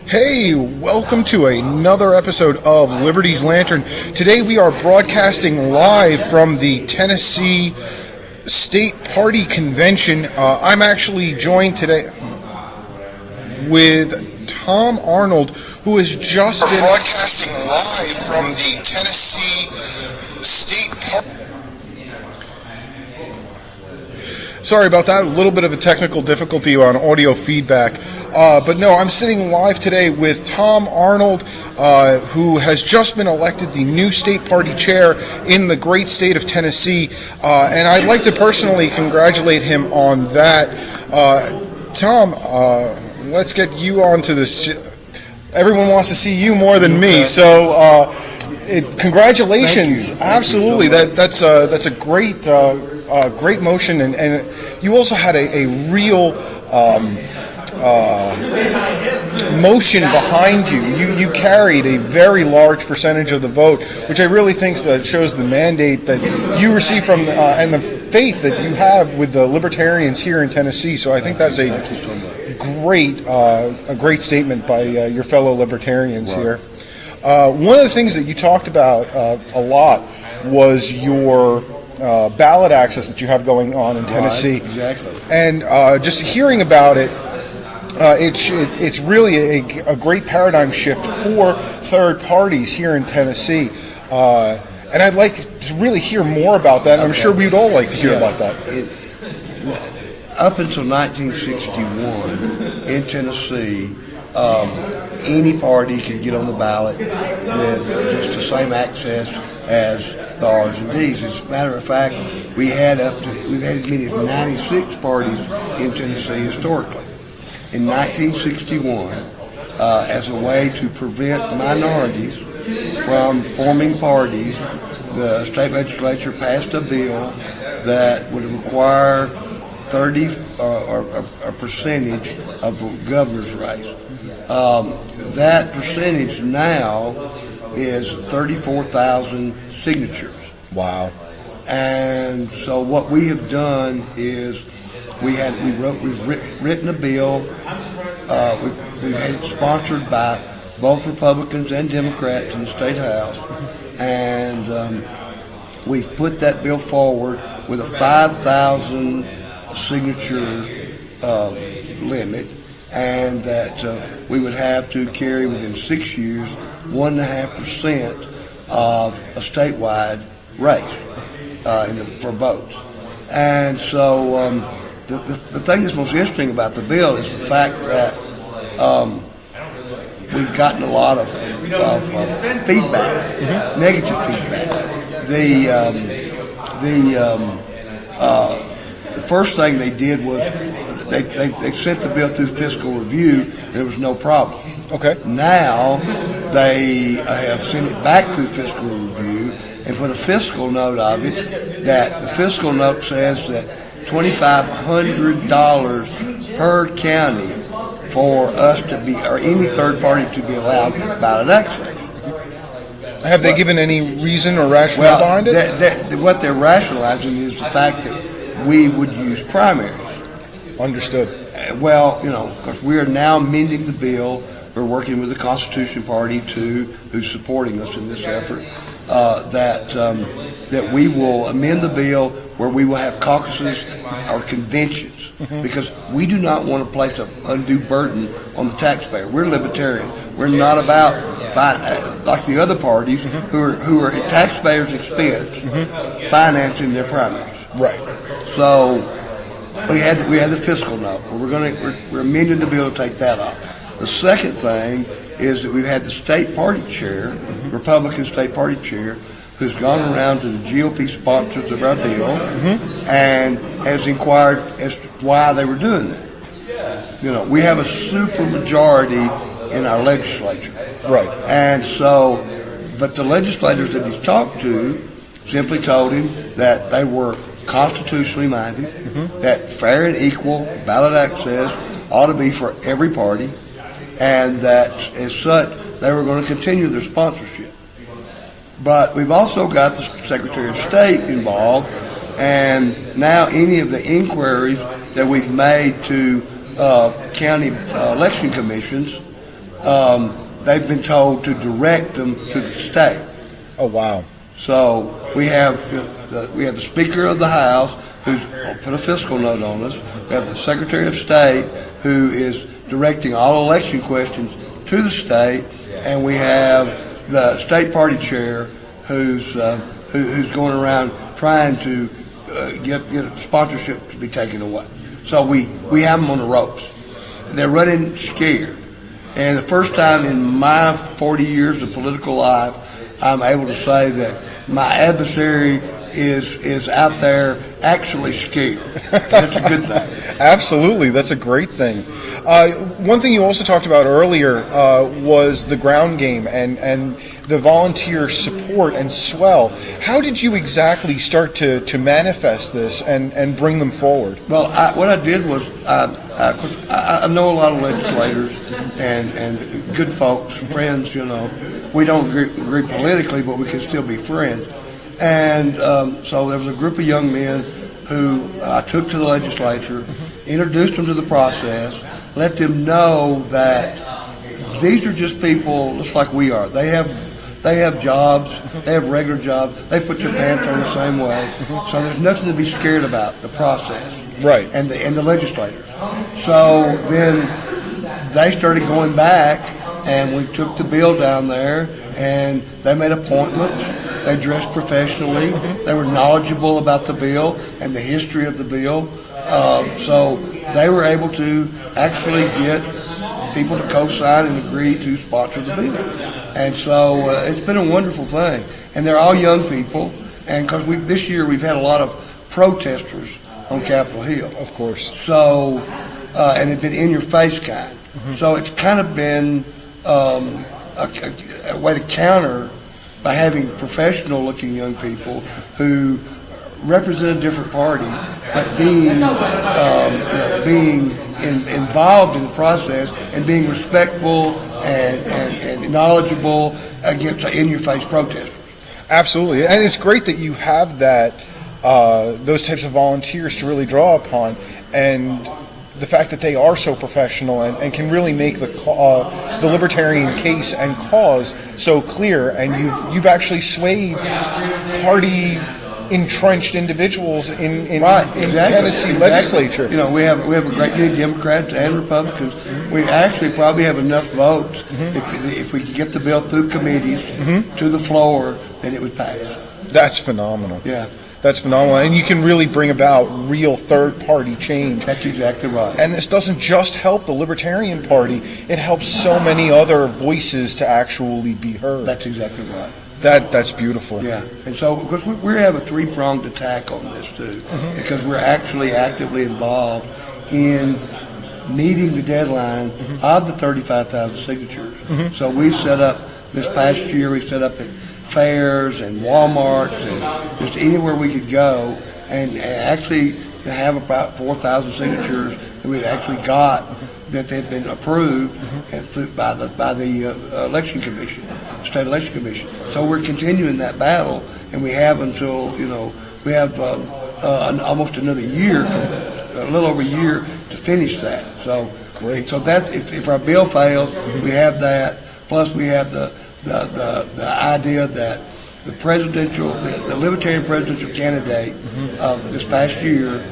Hey, welcome to another episode of Liberty's Lantern. Today we are broadcasting live from the Tennessee State Party Convention. I'm actually joined today with Tom Arnold, who has just been broadcasting live from the Tennessee State Party. Sorry about that, a little bit of a technical difficulty on audio feedback. But no, I'm sitting live today with Tom Arnold, who has just been elected the new state party chair in the great state of Tennessee. And I'd like to personally congratulate him on that. Tom, let's get you on to this. Everyone wants to see you more than me, so congratulations. Thank you. Absolutely. Thank you so That's a great motion, and you also had a real motion behind you. You carried a very large percentage of the vote, which I really think shows the mandate that you receive from and the faith that you have with the libertarians here in Tennessee. So I think that's a great statement by your fellow libertarians here. One of the things that you talked about a lot was your ballot access that you have going on in Tennessee. Right, exactly. And just hearing about it, it's really a great paradigm shift for third parties here in Tennessee. And I'd like to really hear more about that. And I'm sure we'd all like to hear about that. Up until 1961, in Tennessee, any party could get on the ballot with just the same access as the R's and D's. As a matter of fact, we've had as many as 96 parties in Tennessee historically. In 1961, as a way to prevent minorities from forming parties, the state legislature passed a bill that would require 30 or a percentage of the governor's race. That percentage now is 34,000 signatures. Wow. And so what we have done is we've written a bill. We've had it sponsored by both Republicans and Democrats in the State House, and we've put that bill forward with a 5,000 signature limit, and that we would have to carry within 6 years 1.5% of a statewide race for votes. And so the thing that's most interesting about the bill is the fact that we've gotten a lot of feedback, negative feedback. The first thing they did was they sent the bill through fiscal review. There was no problem. Okay. Now they have sent it back through fiscal review and put a fiscal note of it. That the fiscal note says that $2,500 per county for us to be, or any third party to be allowed ballot access. Have they given any reason or rationale behind it? What they're rationalizing is the fact that we would use primaries. Understood. Well, because we are now amending the bill. We're working with the Constitution Party too, who's supporting us in this effort. That we will amend the bill where we will have caucuses or conventions, because we do not want to place an undue burden on the taxpayer. We're libertarian. We're not about like the other parties who are at taxpayers' expense financing their primaries. Right. So we had the fiscal note. We're amending the bill to take that off. The second thing is that we've had the state party chair, Republican state party chair, who's gone around to the GOP sponsors of our bill and has inquired as to why they were doing that. We have a super majority in our legislature. Right. And so, but the legislators that he's talked to simply told him that they were constitutionally minded, that fair and equal ballot access ought to be for every party, and that as such they were going to continue their sponsorship. But we've also got the Secretary of State involved, and now any of the inquiries that we've made to county election commissions, they've been told to direct them to the state. Oh, wow. So we have the Speaker of the House, who's put a fiscal note on us. We have the Secretary of State, who is directing all election questions to the state, and we have the state party chair, who's going around trying to get sponsorship to be taken away. So we have them on the ropes. They're running scared. And the first time in my 40 years of political life, I'm able to say that my adversary is out there actually scared. That's a good thing. Absolutely, that's a great thing. One thing you also talked about earlier was the ground game and the volunteer support and swell. How did you exactly start to manifest this and bring them forward? Well, what I did was, of course, I know a lot of legislators and good folks, friends, We don't agree politically, but we can still be friends. And so there was a group of young men who I took to the legislature, introduced them to the process, let them know that these are just people just like we are. They have jobs, they have regular jobs, they put their pants on the same way. So there's nothing to be scared about the process. Right. And the legislators. So then they started going back, and we took the bill down there, and they made appointments. They dressed professionally. They were knowledgeable about the bill and the history of the bill. So they were able to actually get people to co-sign and agree to sponsor the bill. And so it's been a wonderful thing. And they're all young people. And because this year we've had a lot of protesters on Capitol Hill. Of course. So, and they've been in-your-face kind. So it's kind of been a way to counter by having professional-looking young people who represent a different party, but being involved in the process and being respectful and knowledgeable against in-your-face protesters. Absolutely, and it's great that you have those types of volunteers to really draw upon, and the fact that they are so professional and can really make the libertarian case and cause so clear, and you've actually swayed party entrenched individuals in Tennessee legislature. We have a great many Democrats and Republicans. We actually probably have enough votes if we could get the bill through committees to the floor, then it would pass. That's phenomenal. Yeah. That's phenomenal, and you can really bring about real third-party change. That's exactly right. And this doesn't just help the Libertarian Party, it helps so many other voices to actually be heard. That's exactly right. That's beautiful. Yeah, and so, because we have a three-pronged attack on this, too, because we're actually actively involved in meeting the deadline of the 35,000 signatures. So we've set up, this past year, we've set up at fairs and Walmarts and just anywhere we could go and actually have about 4,000 signatures that we've actually got that they've been approved by the election commission, state election commission. So we're continuing that battle, and we have until we have almost another year, a little over a year to finish that. So great. So that if our bill fails, we have that. Plus we have the idea that the Libertarian presidential candidate this past year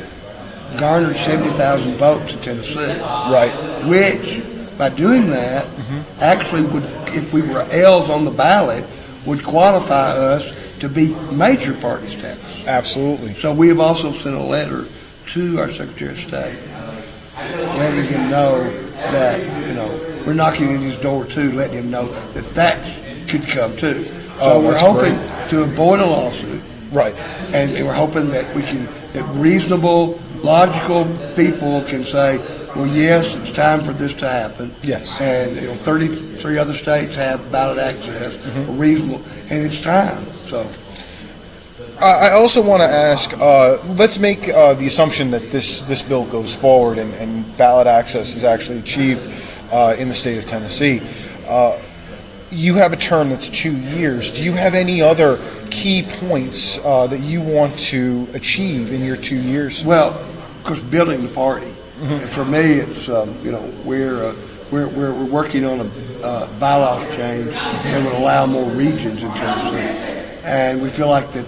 garnered 70,000 votes in Tennessee. Right. Which, by doing that, actually would, if we were L's on the ballot, would qualify us to be major party status. Absolutely. So we have also sent a letter to our Secretary of State, letting him know that, we're knocking in his door too, letting him know that could come too. So we're hoping to avoid a lawsuit. Right. And we're hoping that that reasonable, logical people can say, well, yes, it's time for this to happen. Yes. And 33 other states have ballot access, reasonable, and it's time. So. I also want to ask, let's make the assumption that this bill goes forward and ballot access is actually achieved in the state of Tennessee. You have a term that's 2 years. Do you have any other key points that you want to achieve in your 2 years? Well, of course, building the party. And for me, it's we're working on a bylaws change that would allow more regions in Tennessee, and we feel like that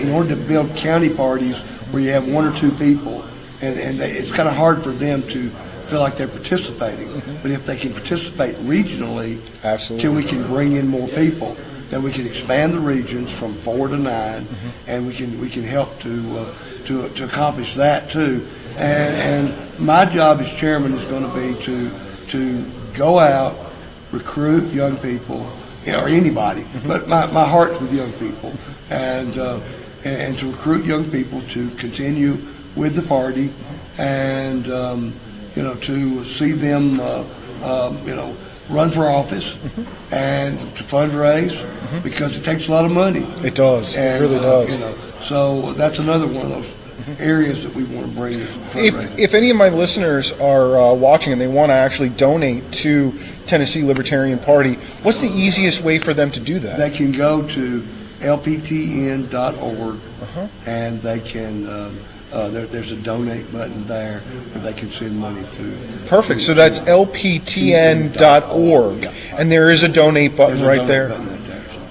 in order to build county parties where you have one or two people, it's kind of hard for them to feel like they're participating. But if they can participate regionally, absolutely, till we can bring in more people, then we can expand the regions from 4 to 9, and we can help to accomplish that too. And my job as chairman is going to be to go out, recruit young people, or anybody, but my heart's with young people, and to recruit young people to continue with the party, and to see them run for office and to fundraise, because it takes a lot of money. It does. And, it really does. So that's another one of those areas that we want to bring. If any of my listeners are watching and they want to actually donate to Tennessee Libertarian Party, what's the easiest way for them to do that? They can go to lptn.org, and they can. There's a donate button there where they can send money to. Perfect. So that's lptn.org, and there is a donate button right there.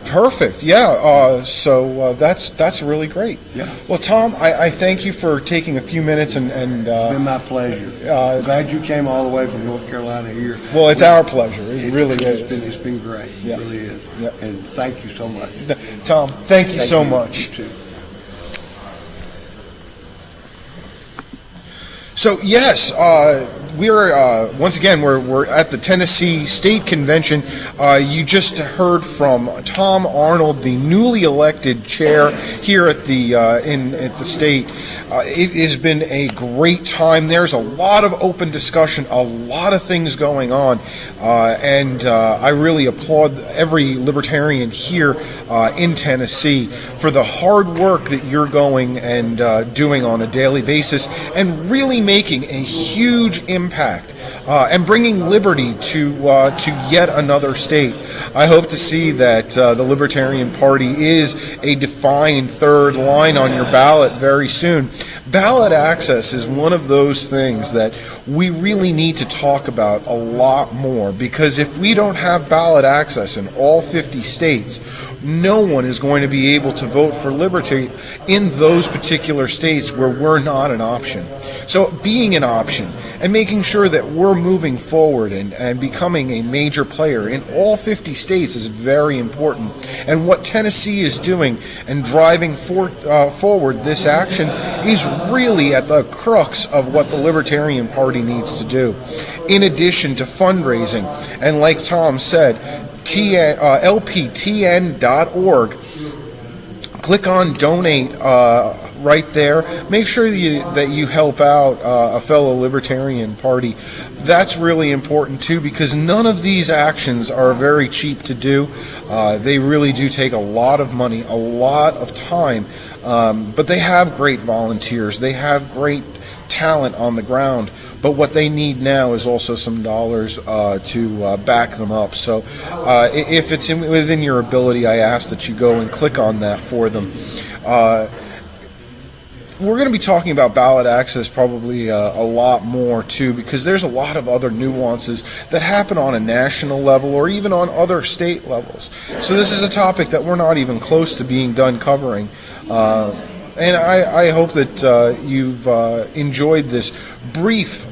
Perfect. Yeah. So that's really great. Yeah. Well, Tom, I thank you for taking a few minutes and it's been my pleasure. Glad you came all the way from North Carolina here. Well, it's our pleasure. It really is. It's been great. Yeah. It really is. Yeah. And thank you so much. Tom, thank you so much. You too. So yes, we're once again we're at the Tennessee State Convention. You just heard from Tom Arnold, the newly elected chair here at the at the state. It has been a great time. There's a lot of open discussion, a lot of things going on, and I really applaud every libertarian here in Tennessee for the hard work that you're going and doing on a daily basis, and really making a huge impact and bringing liberty to yet another state. I hope to see that the Libertarian Party is a defined third line on your ballot very soon. Ballot access is one of those things that we really need to talk about a lot more, because if we don't have ballot access in all 50 states, no one is going to be able to vote for liberty in those particular states where we're not an option. So being an option and making sure that we're moving forward and becoming a major player in all 50 states is very important. And what Tennessee is doing and driving forward this action is really at the crux of what the Libertarian Party needs to do. In addition to fundraising, and like Tom said, lptn.org, click on donate right there. Make sure that you help out a fellow Libertarian Party. That's really important too, because none of these actions are very cheap to do. They really do take a lot of money, a lot of time, but they have great volunteers. They have great talent on the ground, but what they need now is also some dollars to back them up. So if it's within your ability, I ask that you go and click on that for them. We're going to be talking about ballot access probably a lot more too, because there's a lot of other nuances that happen on a national level or even on other state levels. So this is a topic that we're not even close to being done covering. And I hope that you've enjoyed this brief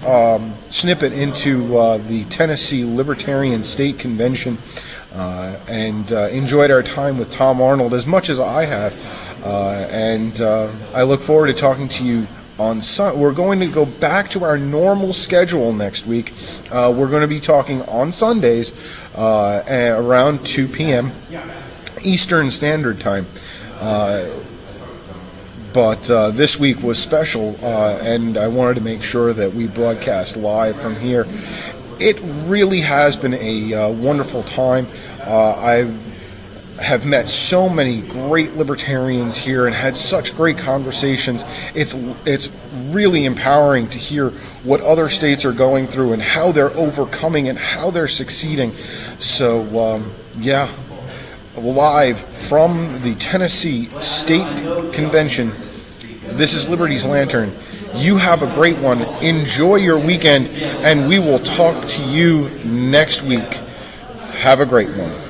snippet into the Tennessee Libertarian State Convention and enjoyed our time with Tom Arnold as much as I have. And I look forward to talking to you on Sunday. We're going to go back to our normal schedule next week. We're going to be talking on Sundays around 2 p.m. Eastern Standard Time. But this week was special, and I wanted to make sure that we broadcast live from here. It really has been a wonderful time. I have met so many great libertarians here and had such great conversations. It's really empowering to hear what other states are going through and how they're overcoming and how they're succeeding. So, live from the Tennessee State Convention, this is Liberty's Lantern. You have a great one. Enjoy your weekend, and we will talk to you next week. Have a great one.